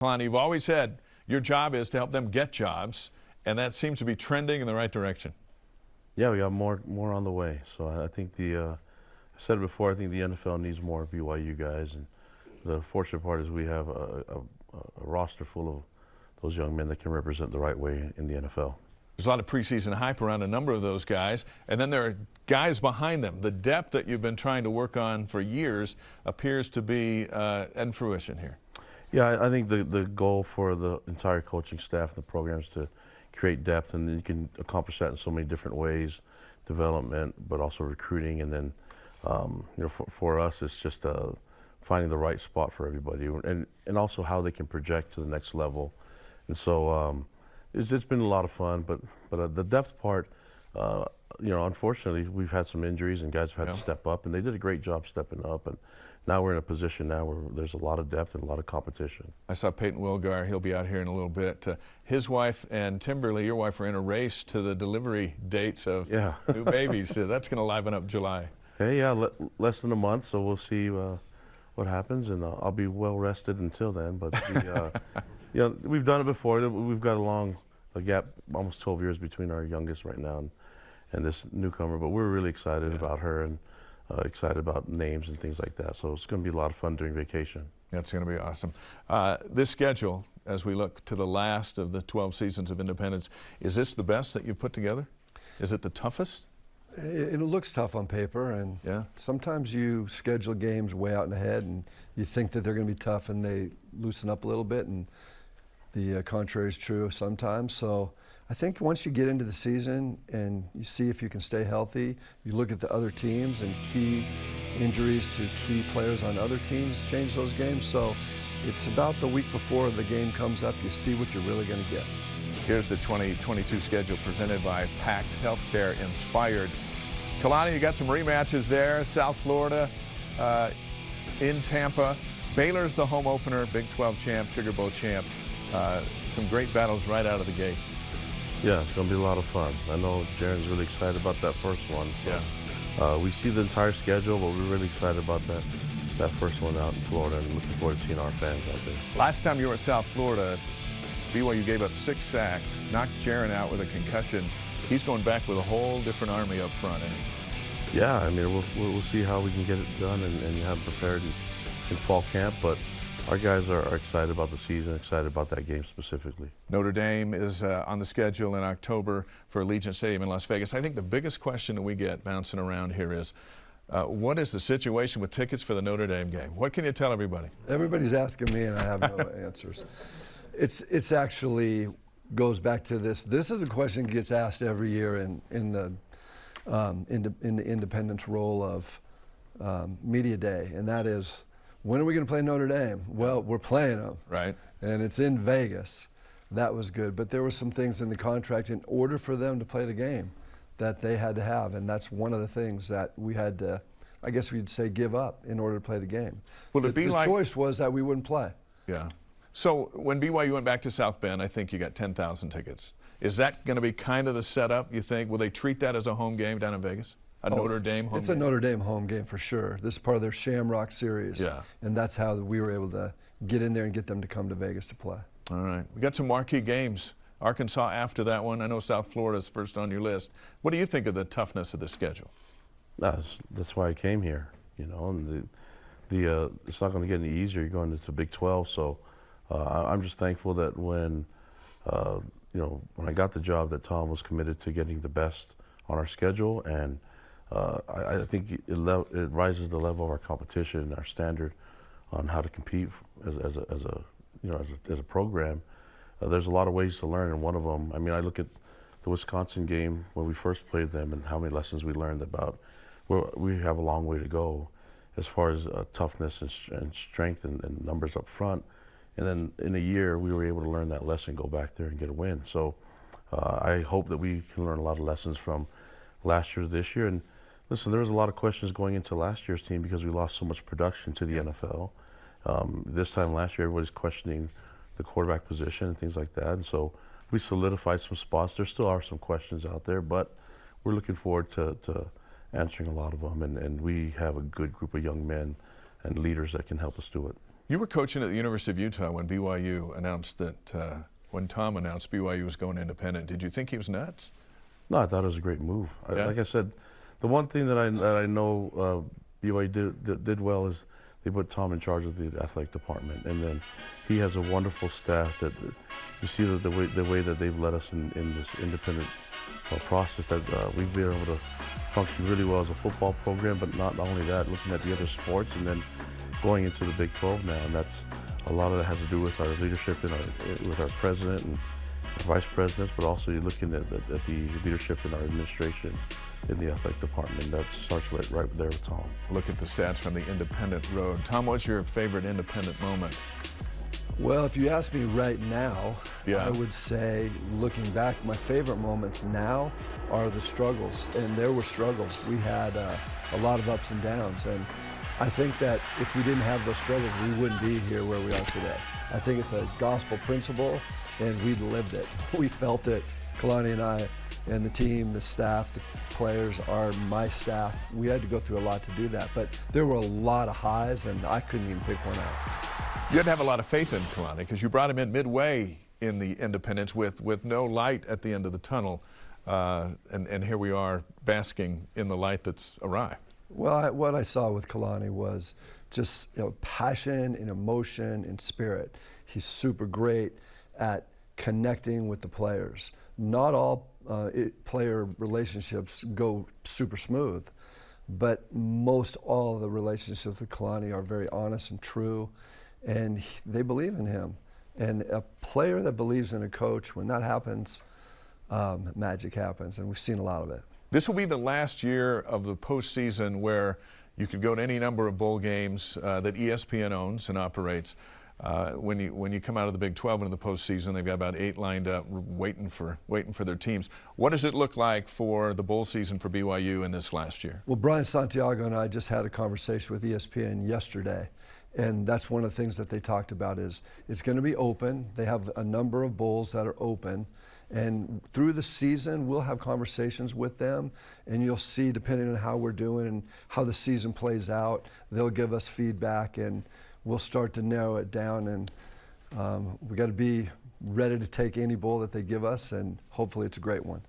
Kalani, you've always said your job is to help them get jobs, and that seems to be trending in the right direction. Yeah, we got more on the way. So I think I said it before, I think the NFL needs more BYU guys, and the fortunate part is we have a roster full of those young men that can represent the right way in the NFL. There's a lot of preseason hype around a number of those guys, and then there are guys behind them. The depth that you've been trying to work on for years appears to be in fruition here. Yeah, I think the goal for the entire coaching staff and the program is to create depth, and you can accomplish that in so many different ways, development, but also recruiting. And then, for us, it's just finding the right spot for everybody, and also how they can project to the next level. And so it's been a lot of fun, but the depth part, unfortunately, we've had some injuries and guys have had to step up, and they did a great job stepping up. And now we're in a position now where there's a lot of depth and a lot of competition. I saw Peyton Wilgar. He'll be out here in a little bit. His wife and Timberly, your wife, are in a race to the delivery dates of new babies. So that's going to liven up July. Hey, yeah, less than a month, so we'll see what happens, and I'll be well rested until then. But we've done it before. We've got a gap, almost 12 years between our youngest right now and this newcomer. But we're really excited about her, and excited about names and things like that. So it's going to be a lot of fun during vacation. That's going to be awesome. This schedule, as we look to the last of the 12 seasons of independence, is this the best that you've put together? Is it the toughest? It looks tough on paper, and sometimes you schedule games way out in ahead, and you think that they're going to be tough, and they loosen up a little bit, and the contrary is true sometimes. So I think once you get into the season and you see if you can stay healthy, you look at the other teams, and key injuries to key players on other teams change those games. So it's about the week before the game comes up, you see what you're really going to get. Here's the 2022 schedule presented by PACS Healthcare Inspired. Kalani, you got some rematches there. South Florida in Tampa. Baylor's the home opener, Big 12 champ, Sugar Bowl champ. Some great battles right out of the gate. Yeah, it's going to be a lot of fun. I know Jaron's really excited about that first one. So, we see the entire schedule, but we're really excited about that first one out in Florida, and looking forward to seeing our fans out there. Last time you were at South Florida, BYU gave up 6 sacks, knocked Jaron out with a concussion. He's going back with a whole different army up front. Yeah, I mean, we'll see how we can get it done and have it prepared in fall camp, but our guys are excited about the season, excited about that game specifically. Notre Dame is on the schedule in October for Allegiant Stadium in Las Vegas. I think the biggest question that we get bouncing around here is, what is the situation with tickets for the Notre Dame game? What can you tell everybody? Everybody's asking me, and I have no answers. It's actually goes back to this. This is a question that gets asked every year in the independence role of media day, and that is, when are we going to play Notre Dame? Well, we're playing them. Right. And it's in Vegas. That was good. But there were some things in the contract in order for them to play the game that they had to have, and that's one of the things that we had to, I guess we'd say, give up in order to play the game. Will it be the like, choice was that we wouldn't play. Yeah. So when BYU went back to South Bend, I think you got 10,000 tickets. Is that going to be kind of the setup, you think? Will they treat that as a home game down in Vegas? Notre Dame home game? It's a Notre Dame home game for sure. This is part of their Shamrock series. Yeah. And that's how we were able to get in there and get them to come to Vegas to play. All right. We got some marquee games. Arkansas after that one. I know South Florida's first on your list. What do you think of the toughness of the schedule? That's why I came here, and it's not going to get any easier. You're going into Big 12, so I'm just thankful that when I got the job, that Tom was committed to getting the best on our schedule, and I think it rises the level of our competition and our standard on how to compete as a program. There's a lot of ways to learn, and one of them, I mean, I look at the Wisconsin game when we first played them and how many lessons we learned about where we have a long way to go as far as toughness and strength and numbers up front. And then in a year, we were able to learn that lesson, go back there and get a win. So I hope that we can learn a lot of lessons from last year to this year. And listen, there was a lot of questions going into last year's team because we lost so much production to the NFL. This time last year, everybody's questioning the quarterback position and things like that. And so we solidified some spots. There still are some questions out there, but we're looking forward to answering a lot of them. And we have a good group of young men and leaders that can help us do it. You were coaching at the University of Utah when BYU announced that, when Tom announced BYU was going independent. Did you think he was nuts? No, I thought it was a great move. Yeah? Like I said, the one thing that I know BYU did well is they put Tom in charge of the athletic department, and then he has a wonderful staff that you see the way that they've led us in this independent process, that we've been able to function really well as a football program, but not only that, looking at the other sports and then going into the Big 12 now, and that's a lot of that has to do with our leadership and with our president and vice presidents, but also you're looking at the leadership in our administration in the athletic department. That starts right there with Tom. Look at the stats from the independent road. Tom, what's your favorite independent moment? Well, if you ask me right now, Yeah. I would say, looking back, my favorite moments now are the struggles. And there were struggles. We had a lot of ups and downs. And I think that if we didn't have those struggles, we wouldn't be here where we are today. I think it's a gospel principle, and we lived it. We felt it. Kalani and I, and the team, the staff, the players, my staff, we had to go through a lot to do that. But there were a lot of highs, and I couldn't even pick one out. You had to have a lot of faith in Kalani because you brought him in midway in the independence with no light at the end of the tunnel, and here we are basking in the light that's arrived. Well, what I saw with Kalani was just passion and emotion and spirit. He's super great at connecting with the players. Not all player relationships go super smooth, but most all of the relationships with Kalani are very honest and true, and they believe in him. And a player that believes in a coach, when that happens, magic happens, and we've seen a lot of it. This will be the last year of the postseason where you could go to any number of bowl games that ESPN owns and operates. When you come out of the Big 12 into the postseason, they've got about 8 lined up, waiting for their teams. What does it look like for the bowl season for BYU in this last year? Well, Brian Santiago and I just had a conversation with ESPN yesterday, and that's one of the things that they talked about is it's going to be open. They have a number of bowls that are open. And through the season, we'll have conversations with them, and you'll see, depending on how we're doing and how the season plays out, they'll give us feedback, and we'll start to narrow it down. And we got to be ready to take any bowl that they give us, and hopefully it's a great one.